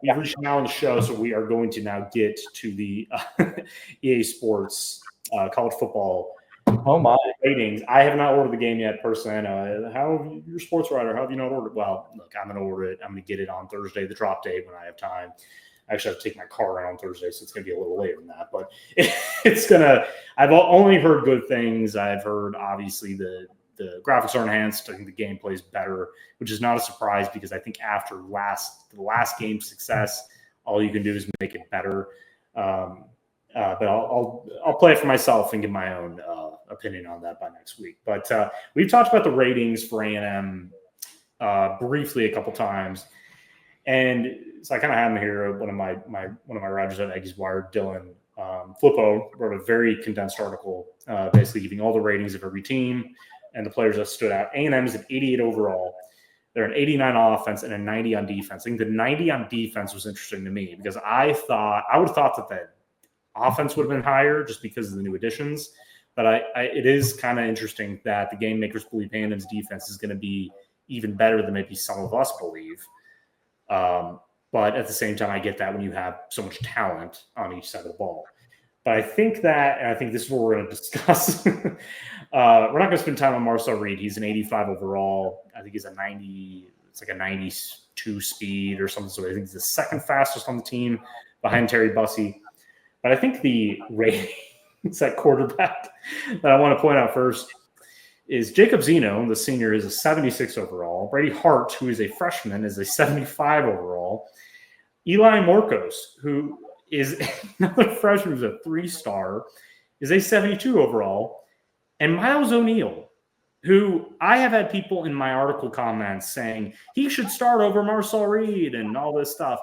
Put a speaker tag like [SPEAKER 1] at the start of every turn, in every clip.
[SPEAKER 1] we've reached now on the show, so we are going to now get to the EA Sports college football ratings. I have not ordered the game yet, personally. I know. How you're a sports writer? How have you not ordered? Well, look, I'm going to order it. I'm going to get it on Thursday, the drop date, when I have time. I actually have to take my car in on Thursday, so it's going to be a little later than that. But it's going to – I've only heard good things. I've heard, obviously, the graphics are enhanced. I think the gameplay is better, which is not a surprise because I think after the last game's success, all you can do is make it better. But I'll play it for myself and give my own opinion on that by next week. But we've talked about the ratings for A&M briefly a couple times, and so I kind of have them here. One of my writers at Aggies Wire, Dylan Flippo, wrote a very condensed article, basically giving all the ratings of every team and the players that stood out. A&M is an 88 overall. They're an 89 on offense and a 90 on defense. I think the 90 on defense was interesting to me because I would have thought that the offense would have been higher just because of the new additions. But it is kind of interesting that the game makers believe A&M's defense is going to be even better than maybe some of us believe. But at the same time, I get that when you have so much talent on each side of the ball. But I think this is what we're going to discuss. We're not going to spend time on Marcel Reed. He's an 85 overall. I think he's a 90. It's like a 92 speed or something. So I think he's the second fastest on the team behind Terry Bussey. But I think the ratings at quarterback that I want to point out first is Jacob Zeno, the senior, is a 76 overall. Brady Hart, who is a freshman, is a 75 overall. Eli Morcos, who is another freshman who's a 3-star, is a 72 overall. And Miles O'Neill, who I have had people in my article comments saying he should start over Marcel Reed and all this stuff.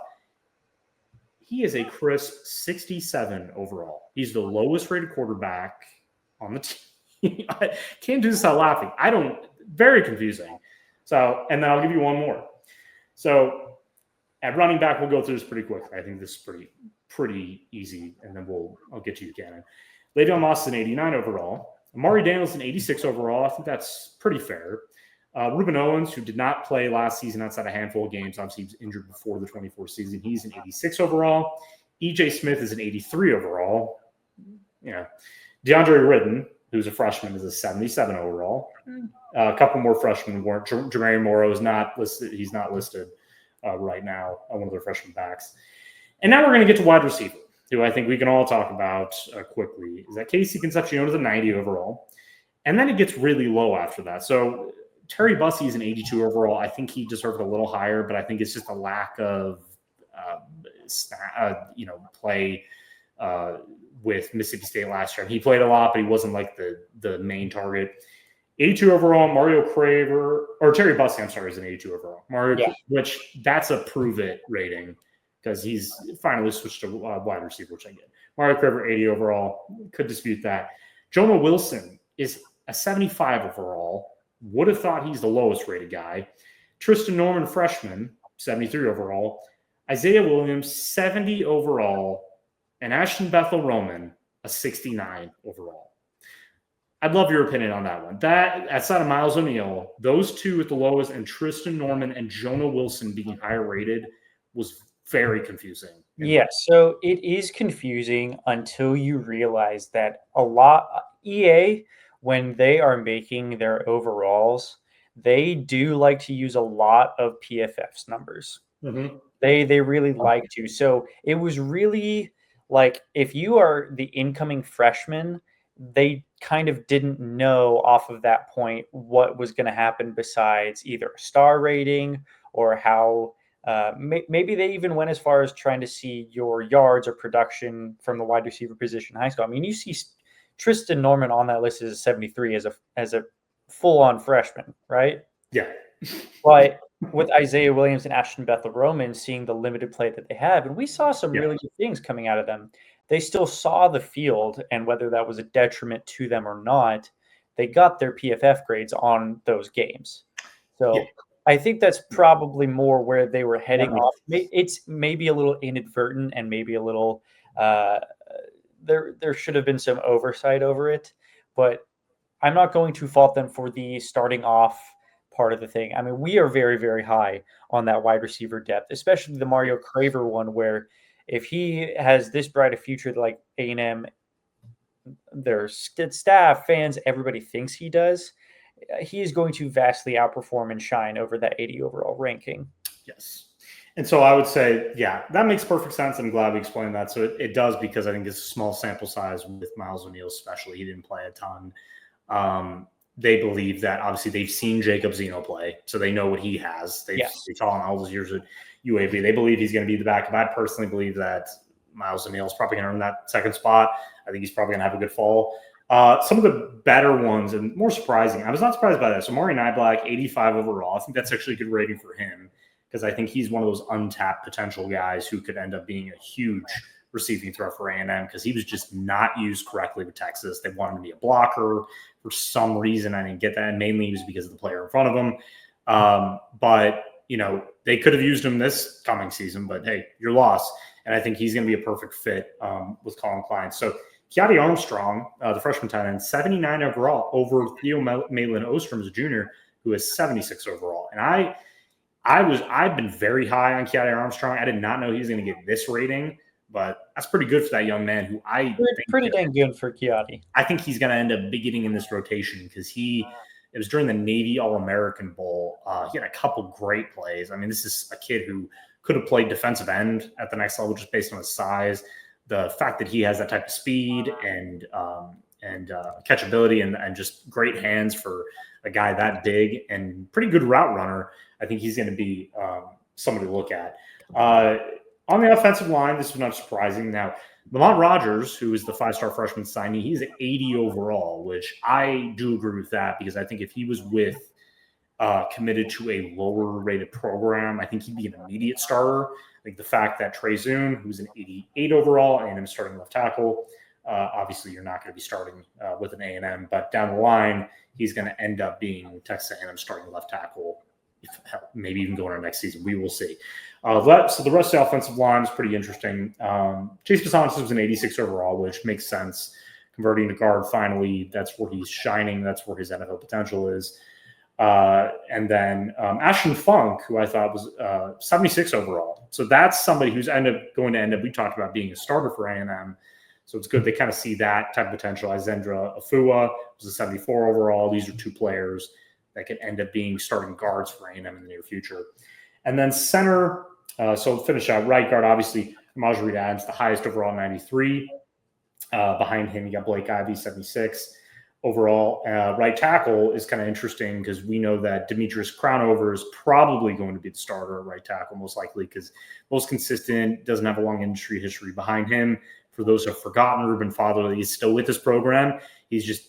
[SPEAKER 1] He is a crisp 67 overall. He's the lowest rated quarterback on the team. I can't do this without laughing. Very confusing. So, and then I'll give you one more. So at running back, we'll go through this pretty quickly. I think this is pretty easy, and then I'll get to you, Cannon. Le'Veon Moss is an 89 overall. Amari Daniels is an 86 overall. I think that's pretty fair. Ruben Owens, who did not play last season outside a handful of games, obviously he was injured before the 24 season. He's an 86 overall. EJ Smith is an 83 overall. Yeah. DeAndre Ridden, who's a freshman, is a 77 overall. A couple more freshmen weren't. Jermaine Morrow is not listed. He's not listed right now, one of their freshman backs. And now we're going to get to wide receiver, who I think we can all talk about quickly. Is that Casey Concepcion is a 90 overall. And then it gets really low after that. So Terry Bussey is an 82 overall. I think he deserved a little higher, but I think it's just a lack of play with Mississippi State last year. And he played a lot, but he wasn't like the main target. 82 overall, Terry Bussey, I'm sorry, is an 82 overall. Which that's a prove it rating because he's finally switched to wide receiver, which I get. Mario Craver, 80 overall. Could dispute that. Jonah Wilson is a 75 overall. Would have thought he's the lowest rated guy. Tristan Norman, freshman, 73 overall. Isaiah Williams, 70 overall. And Ashton Bethel Roman, a 69 overall. I'd love your opinion on that one. That, outside of Miles O'Neill, those two at the lowest, and Tristan Norman and Jonah Wilson being higher rated was very confusing.
[SPEAKER 2] Yeah, so it is confusing until you realize that EA, when they are making their overalls, they do like to use a lot of PFF's numbers.
[SPEAKER 1] Mm-hmm.
[SPEAKER 2] They really like to. So it was really like if you are the incoming freshman, they kind of didn't know off of that point what was going to happen besides either a star rating or how maybe they even went as far as trying to see your yards or production from the wide receiver position in high school. I mean, you see Tristan Norman on that list as a 73 as a full-on freshman, right?
[SPEAKER 1] Yeah.
[SPEAKER 2] But with Isaiah Williams and Ashton Bethel Roman seeing the limited play that they have, and we saw some really good things coming out of them, they still saw the field, and whether that was a detriment to them or not, they got their PFF grades on those games. So I think that's probably more where they were heading off. It's maybe a little inadvertent and maybe a little there should have been some oversight over it, but I'm not going to fault them for the starting off part of the thing. I mean, we are very, very high on that wide receiver depth, especially the Mario Craver one, where if he has this bright a future like A&M, their staff, fans, everybody thinks he does, he is going to vastly outperform and shine over that 80 overall ranking.
[SPEAKER 1] Yes. And so I would say, yeah, that makes perfect sense. I'm glad we explained that. So it does, because I think it's a small sample size with Miles O'Neill, especially. He didn't play a ton. They believe that obviously they've seen Jacob Zeno play, so they know what he has. They saw him all those years at UAB. They believe he's going to be the backup. I personally believe that Miles O'Neill is probably going to earn that second spot. I think he's probably going to have a good fall. Some of the better ones and more surprising, I was not surprised by that. So Maury Niblack, 85 overall. I think that's actually a good rating for him, because I think he's one of those untapped potential guys who could end up being a huge receiving threat for A&M, because he was just not used correctly with Texas. They wanted him to be a blocker for some reason. I didn't get that. And mainly it was because of the player in front of him. But, they could have used him this coming season, but hey, you're lost. And I think he's going to be a perfect fit with Colin Klein. So Keati Armstrong, the freshman tight end, 79 overall over Theo Malin Ostrom as a junior, who is 76 overall. And I've been very high on Keati Armstrong. I did not know he was going to get this rating, but that's pretty good for that young man, who I think
[SPEAKER 2] pretty dang good for Keati.
[SPEAKER 1] I think he's going to end up getting in this rotation, because it was during the Navy All-American Bowl. He had a couple great plays. I mean, this is a kid who could have played defensive end at the next level just based on his size. The fact that he has that type of speed and catchability and just great hands for a guy that big and pretty good route runner, I think he's going to be somebody to look at. On the offensive line, this is not surprising. Now, Lamont Rogers, who is the five-star freshman signee, he's at 80 overall, which I do agree with that, because I think if he was committed to a lower-rated program, I think he'd be an immediate starter. I think the fact that Trey Zune, who's an 88 overall, and I'm starting left tackle, obviously you're not going to be starting with an A&M, but down the line, he's going to end up being Texas A&M starting left tackle, maybe even going into next season. We will see. So the rest of the offensive line is pretty interesting. Chase Bisonsis was an 86 overall, which makes sense. Converting to guard, finally, that's where he's shining. That's where his NFL potential is. And then Ashton Funk, who I thought was 76 overall. So that's somebody who's going to end up, we talked about being a starter for A&M. So it's good they kind of see that type of potential. Izendra Afua was a 74 overall. These are two players that could end up being starting guards for A&M in the near future. And then center, so finish out right guard, obviously, Amaj Reed Adams, the highest overall, 93. Behind him, you got Blake Ivy, 76 overall. Right tackle is kind of interesting, because we know that Demetrius Crownover is probably going to be the starter at right tackle, most likely, because most consistent, doesn't have a long industry history. Behind him, for those who have forgotten, Ruben Fatherly is still with this program. He's just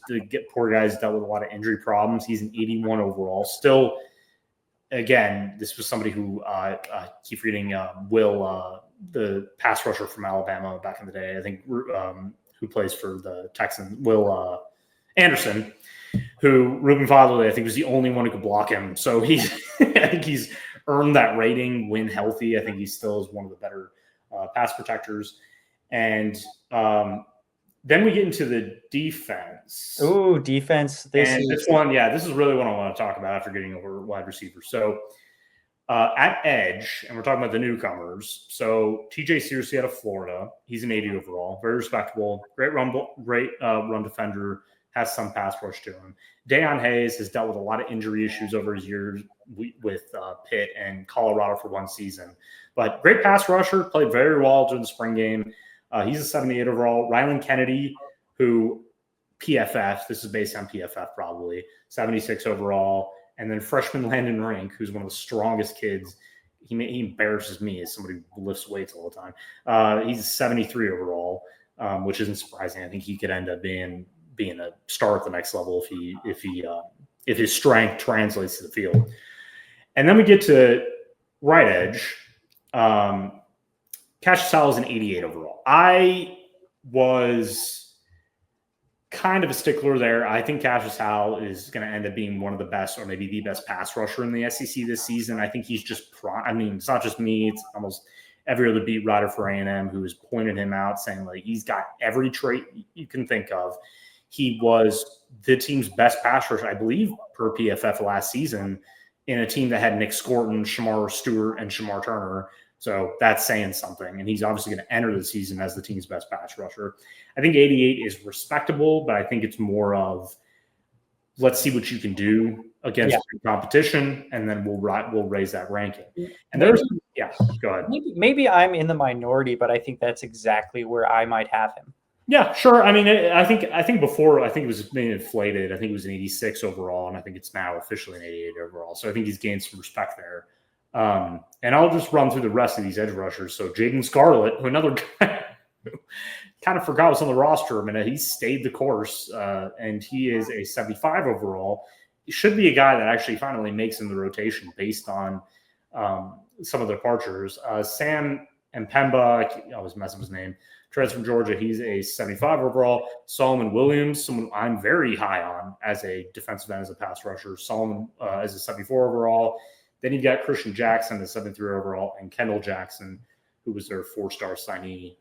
[SPEAKER 1] poor guy's dealt with a lot of injury problems. He's an 81 overall. Still, again, this was somebody who I keep reading Will, the pass rusher from Alabama back in the day, I think, who plays for the Texans, Will Anderson, who Ruben Fatherly, I think, was the only one who could block him. So I think he's earned that rating when healthy. I think he still is one of the better pass protectors. And then we get into the defense.
[SPEAKER 2] Ooh, defense.
[SPEAKER 1] This is really what I want to talk about after getting over wide receiver. So at edge, and we're talking about the newcomers. So TJ Searcy out of Florida, he's an 80 overall, very respectable, great run defender, has some pass rush to him. Deion Hayes has dealt with a lot of injury issues over his years with Pitt and Colorado for one season, but great pass rusher, played very well during the spring game. He's a 78 overall. Rylan Kennedy, who PFF, this is based on PFF probably, 76 overall. And then freshman Landon Rink, who's one of the strongest kids. He embarrasses me as somebody who lifts weights all the time. He's 73 overall, which isn't surprising. I think he could end up being a star at the next level if his strength translates to the field. And then we get to right edge. Cassius Howell is an 88 overall. I was kind of a stickler there. I think Cassius Howell is going to end up being one of the best, or maybe the best pass rusher in the SEC this season. I think he's just it's not just me. It's almost every other beat writer for A&M who has pointed him out, saying like he's got every trait you can think of. He was the team's best pass rusher, I believe, per PFF last season. in a team that had Nick Scorton, Shamar Stewart, and Shamar Turner. So that's saying something. And he's obviously going to enter the season as the team's best pass rusher. I think 88 is respectable, but I think it's more of let's see what you can do against competition, and then we'll raise that ranking. And go ahead.
[SPEAKER 2] Maybe I'm in the minority, but I think that's exactly where I might have him.
[SPEAKER 1] Yeah, sure. I mean, I think before, I think it was maybe inflated. I think it was an 86 overall, and I think it's now officially an 88 overall. So I think he's gained some respect there. And I'll just run through the rest of these edge rushers. So Jaden Scarlett, another guy who kind of forgot was on the roster. I mean, he stayed the course, and he is a 75 overall. He should be a guy that actually finally makes in the rotation based on some of the departures. Sam Mpemba, I always mess up his name, transfer from Georgia. He's a 75 overall. Solomon Williams, someone I'm very high on as a defensive end, as a pass rusher. Solomon is a 74 overall. Then you've got Christian Jackson, a 73 overall, and Kendall Jackson, who was their 4-star signee,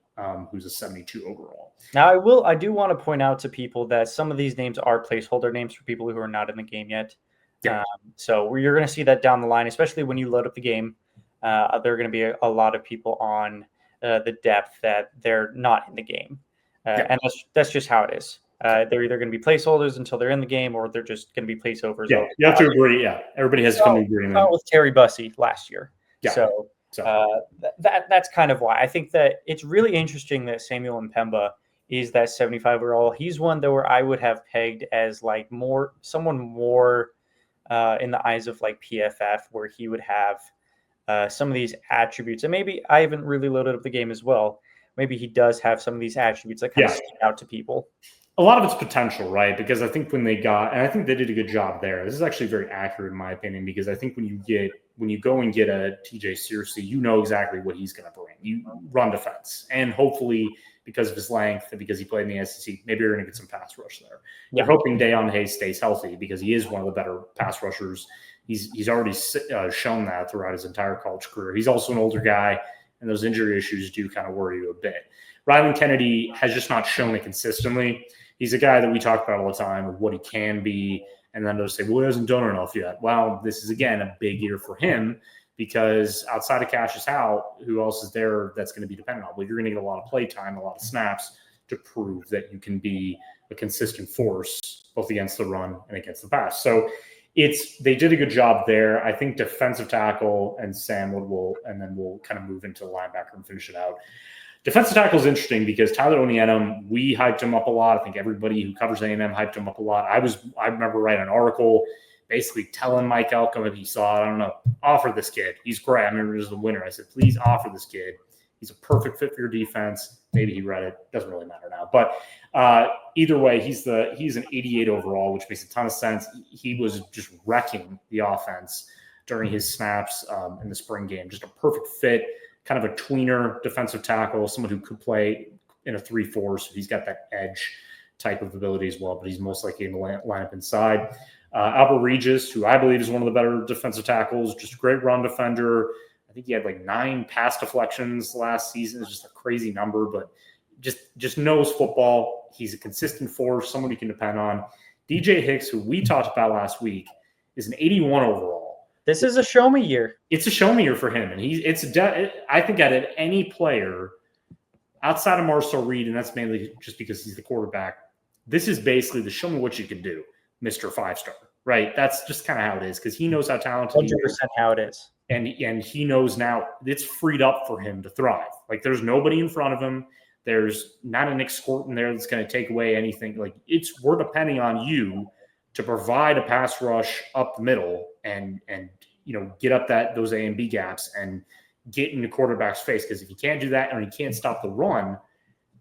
[SPEAKER 1] who's a 72 overall.
[SPEAKER 2] Now, I do want to point out to people that some of these names are placeholder names for people who are not in the game yet.
[SPEAKER 1] Yeah.
[SPEAKER 2] So you're going to see that down the line, especially when you load up the game. There are going to be a lot of people on the depth that they're not in the game. And that's just how it is. They're either going to be placeholders until they're in the game, or they're just going to be placeovers.
[SPEAKER 1] Yeah, you have to agree. Yeah, everybody has to come to agreement.
[SPEAKER 2] With Terry Bussey last year.
[SPEAKER 1] Yeah.
[SPEAKER 2] So that's kind of why I think that it's really interesting that Samuel Mpemba is that 75 overall. He's one that where I would have pegged as like someone more in the eyes of like PFF, where he would have some of these attributes. And maybe I haven't really loaded up the game as well. Maybe he does have some of these attributes that kind of stick out to people.
[SPEAKER 1] A lot of it's potential, right? Because I think and I think they did a good job there. This is actually very accurate in my opinion, because I think when you go and get a TJ Searcy, you know exactly what he's going to bring. You run defense, and hopefully because of his length and because he played in the SEC, maybe you're going to get some pass rush there. You're hoping Dayon Hayes stays healthy because he is one of the better pass rushers. He's already shown that throughout his entire college career. He's also an older guy, and those injury issues do kind of worry you a bit. Rylan Kennedy has just not shown it consistently. He's a guy that we talk about all the time of what he can be, and then they'll say, well, he hasn't done enough yet. Well, this is, again, a big year for him, because outside of Cassius Howe, who else is there that's going to be dependent on? Well, you're going to get a lot of play time, a lot of snaps to prove that you can be a consistent force both against the run and against the pass. So they did a good job there. I think defensive tackle and Sam will, and then we'll kind of move into the linebacker and finish it out. Defensive tackle is interesting because Tyler Onienum, we hyped him up a lot. I think everybody who covers A&M hyped him up a lot. I remember writing an article basically telling Mike Elko, if he saw it, I don't know, offer this kid. He's great. I remember he was the winner. I said, please offer this kid. He's a perfect fit for your defense. Maybe he read it. Doesn't really matter now. But either way, he's an 88 overall, which makes a ton of sense. He was just wrecking the offense during his snaps in the spring game. Just a perfect fit. Kind of a tweener defensive tackle, someone who could play in a 3-4, so he's got that edge type of ability as well, but he's most likely in the lineup inside. Albert Regis, who I believe is one of the better defensive tackles, just a great run defender. I think he had like 9 pass deflections last season. It's just a crazy number, but just knows football. He's a consistent force, someone you can depend on. DJ Hicks, who we talked about last week, is an 81 overall.
[SPEAKER 2] This is a show me year.
[SPEAKER 1] It's a show me year for him. And I think out of any player outside of Marcel Reed, and that's mainly just because he's the quarterback, this is basically the show me what you can do, Mr. 5-star, right? That's just kind of how it is, because he knows how talented he is.
[SPEAKER 2] 100% how it is.
[SPEAKER 1] And he knows now it's freed up for him to thrive. Like, there's nobody in front of him. There's not a Nick Scorton there that's going to take away anything. Like, we're depending on you to provide a pass rush up the middle and get up those A and B gaps and get in the quarterback's face. Because if you can't do that and you can't stop the run,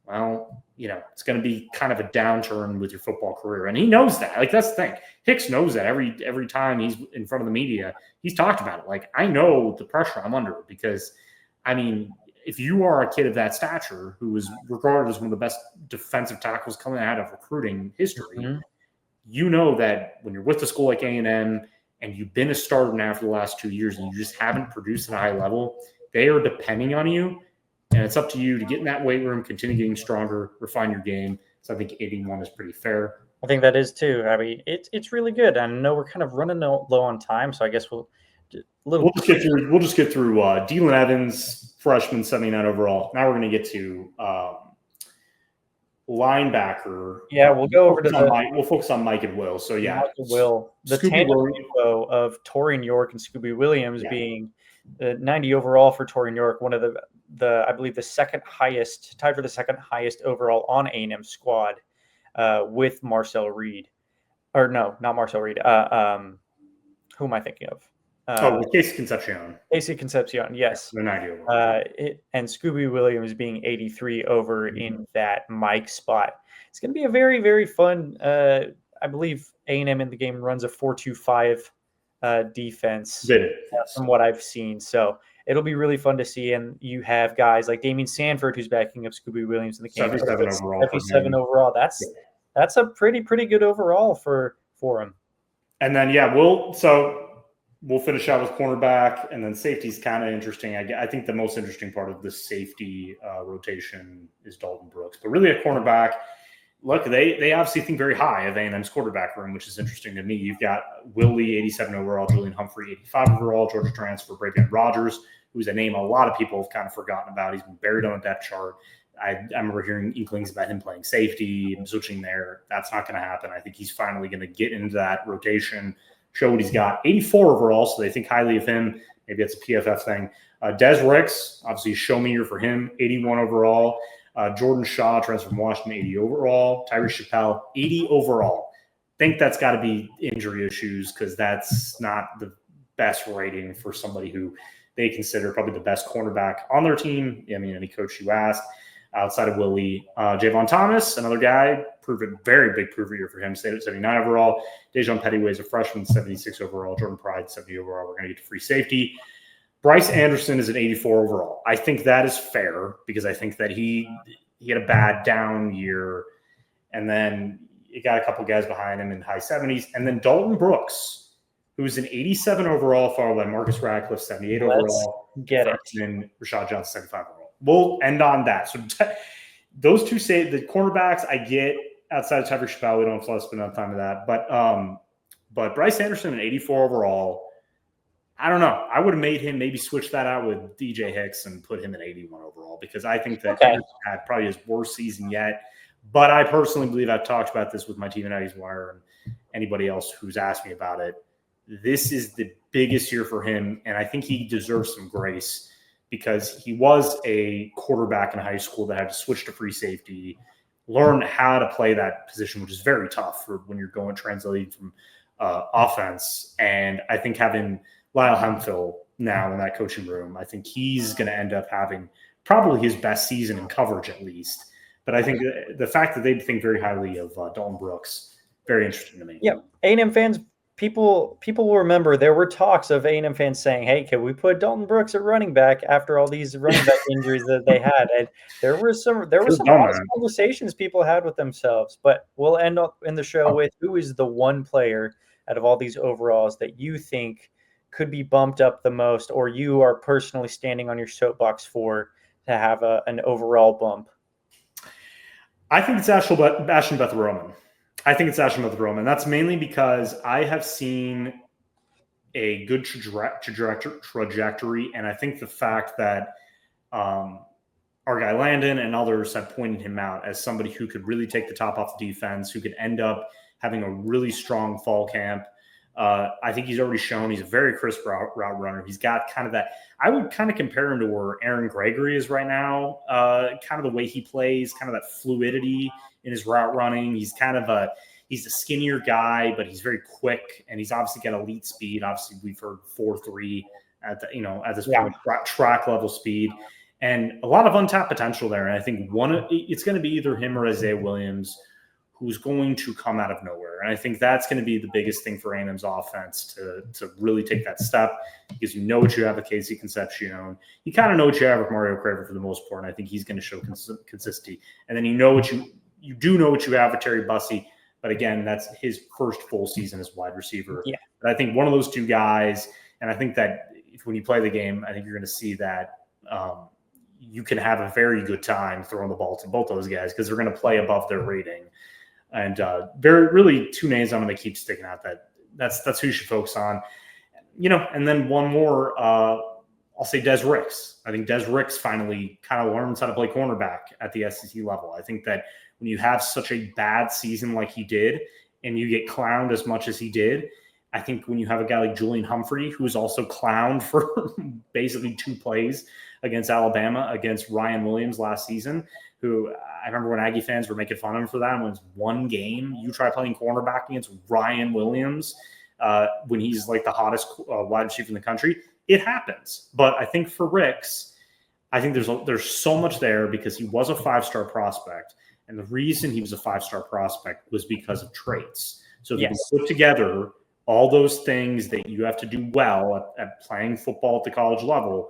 [SPEAKER 1] well, it's going to be kind of a downturn with your football career. And he knows that. Like, that's the thing. Hicks knows that every time he's in front of the media, he's talked about it. Like, I know the pressure I'm under, because, I mean, if you are a kid of that stature who is regarded as one of the best defensive tackles coming out of recruiting history, you know that when you're with a school like A&M and you've been a starter now for the last 2 years and you just haven't produced at a high level, they are depending on you. And it's up to you to get in that weight room, continue getting stronger, refine your game. So I think 81 is pretty fair.
[SPEAKER 2] I think that is too. I mean, it's really good. I know we're kind of running low on time, so I guess we'll
[SPEAKER 1] We'll just get through. We'll just get through. Dylan Evans, freshman, 79 overall. Now we're going to get to linebacker.
[SPEAKER 2] Yeah, we'll go over to
[SPEAKER 1] We'll focus on Mike and Will. So yeah,
[SPEAKER 2] Mike and Will, the tandem duo of Torian York and Scooby Williams being 90 overall for Torian York, one of the I believe the second highest, tied for the second highest overall on A&M squad, with Marcel Reed, or no, not Marcel Reed. Who am I thinking of?
[SPEAKER 1] Casey Concepcion.
[SPEAKER 2] Casey Concepcion, yes.
[SPEAKER 1] The 90 overall.
[SPEAKER 2] And Scooby Williams being 83 over in that Mike spot. It's going to be a very, very fun. I believe A&M in the game runs a 4-2-5 defense from what I've seen. So it'll be really fun to see. And you have guys like Damian Sanford, who's backing up Scooby Williams in the game. 77 overall. That's a pretty good overall for him.
[SPEAKER 1] And then we'll finish out with cornerback, and then safety is kind of interesting. I think the most interesting part of the safety rotation is Dalton Brooks. But really, a cornerback, look, they obviously think very high of A&M's quarterback room, which is interesting to me. You've got Willie, 87 overall, Julian Humphrey, 85 overall, Georgia transfer, Bravion Rogers, who's a name a lot of people have kind of forgotten about. He's been buried on the depth chart. I remember hearing inklings about him playing safety and switching there. That's not going to happen. I think he's finally going to get into that rotation, show what he's got. 84 overall, so they think highly of him. Maybe it's a PFF thing. Des Ricks, obviously, show me year for him. 81 overall. Jordan Shaw, transfer from Washington, 80 overall. Tyrese Chappelle, 80 overall. Think that's got to be injury issues, because that's not the best rating for somebody who they consider probably the best cornerback on their team. I mean, any coach you ask. Outside of Willie, Javon Thomas, another guy, very big prove year for him, stayed at 79 overall. Dejon Pettyway is a freshman, 76 overall. Jordan Pride, 70 overall. We're going to get to free safety. Bryce Anderson is an 84 overall. I think that is fair, because I think that he had a bad down year, and then you got a couple guys behind him in high 70s. And then Dalton Brooks, who's an 87 overall, followed by Marcus Radcliffe, 78 overall. And Rashad Johnson, 75 overall. We'll end on that. So those two say the cornerbacks I get outside of Tyrese Chappelle. We don't have to spend enough time with that. But Bryce Anderson, an 84 overall. I don't know. I would have made him maybe switch that out with DJ Hicks and put him at 81 overall, because I think that he had probably his worst season yet. But I personally believe, I've talked about this with my team at Aggies Wire and anybody else who's asked me about it. This is the biggest year for him, and I think he deserves some grace, because he was a quarterback in high school that had to switch to free safety, learn how to play that position, which is very tough for when you're translating from offense. And I think having Lyle Hemphill now in that coaching room, I think he's going to end up having probably his best season in coverage, at least. But I think the fact that they think very highly of Dalton Brooks, very interesting to me.
[SPEAKER 2] Yeah, A&M fans, people will remember there were talks of A&M fans saying, hey, can we put Dalton Brooks at running back after all these running back injuries that they had? And there were some honest conversations people had with themselves. But we'll end up in the show with, who is the one player out of all these overalls that you think could be bumped up the most, or you are personally standing on your soapbox for to have an overall bump?
[SPEAKER 1] I think it's Ashton Beth Roman. That's mainly because I have seen a good trajectory, and I think the fact that our guy Landon and others have pointed him out as somebody who could really take the top off the defense, who could end up having a really strong fall camp. I think he's already shown he's a very crisp route runner. He's got kind of that. I would kind of compare him to where Aaron Gregory is right now. Kind of the way he plays, kind of that fluidity in his route running. He's a skinnier guy, but he's very quick, and he's obviously got elite speed. Obviously, we've heard 4.3 at this point, track level speed, and a lot of untapped potential there. And I think it's going to be either him or Isaiah Williams, who's going to come out of nowhere. And I think that's going to be the biggest thing for A&M's offense to really take that step, because you know what you have with Casey Concepcion. You kind of know what you have with Mario Craver for the most part, and I think he's going to show consistency. And then you do know what you have with Terry Bussey, but again, that's his first full season as wide receiver. Yeah. But I think one of those two guys, and I think that when you play the game, I think you're going to see that you can have a very good time throwing the ball to both those guys, because they're going to play above their rating. And really two names I'm going to keep sticking out. That's who you should focus on. And then one more, I'll say Des Ricks. I think Des Ricks finally kind of learns how to play cornerback at the SEC level. I think that when you have such a bad season like he did and you get clowned as much as he did, I think when you have a guy like Julian Humphrey, who was also clowned for basically 2 plays against Alabama, against Ryan Williams last season, who I remember when Aggie fans were making fun of him for that. When it's one game, you try playing cornerback against Ryan Williams when he's like the hottest wide receiver in the country. It happens. But I think for Ricks, I think there's so much there because he was a 5-star prospect. And the reason he was a 5-star prospect was because of traits. So if you put together all those things that you have to do well at playing football at the college level,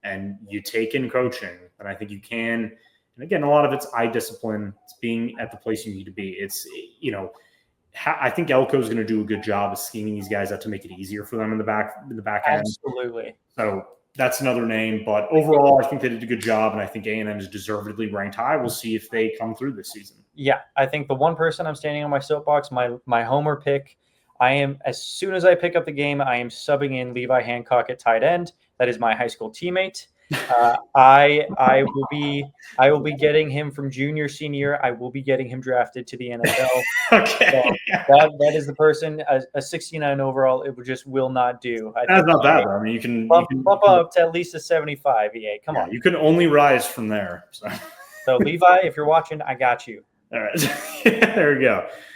[SPEAKER 1] and you take in coaching, then I think you can. And again, a lot of it's eye discipline. It's being at the place you need to be. It's, I think Elko is going to do a good job of scheming these guys up to make it easier for them in the back end.
[SPEAKER 2] Absolutely.
[SPEAKER 1] So that's another name. But overall, I think they did a good job, and I think A&M is deservedly ranked high. We'll see if they come through this season.
[SPEAKER 2] Yeah, I think the one person I'm standing on my soapbox, my homer pick, as soon as I pick up the game, I am subbing in Levi Hancock at tight end. That is my high school teammate. I will be getting him from junior, senior. I will be getting him drafted to the NFL.
[SPEAKER 1] Okay.
[SPEAKER 2] So that is the person. A 69 overall, it will not do.
[SPEAKER 1] That's not bad. I mean, you can
[SPEAKER 2] bump up to at least a 75. EA, come on.
[SPEAKER 1] You can only rise from there.
[SPEAKER 2] So Levi, if you're watching, I got you.
[SPEAKER 1] All right. There we go.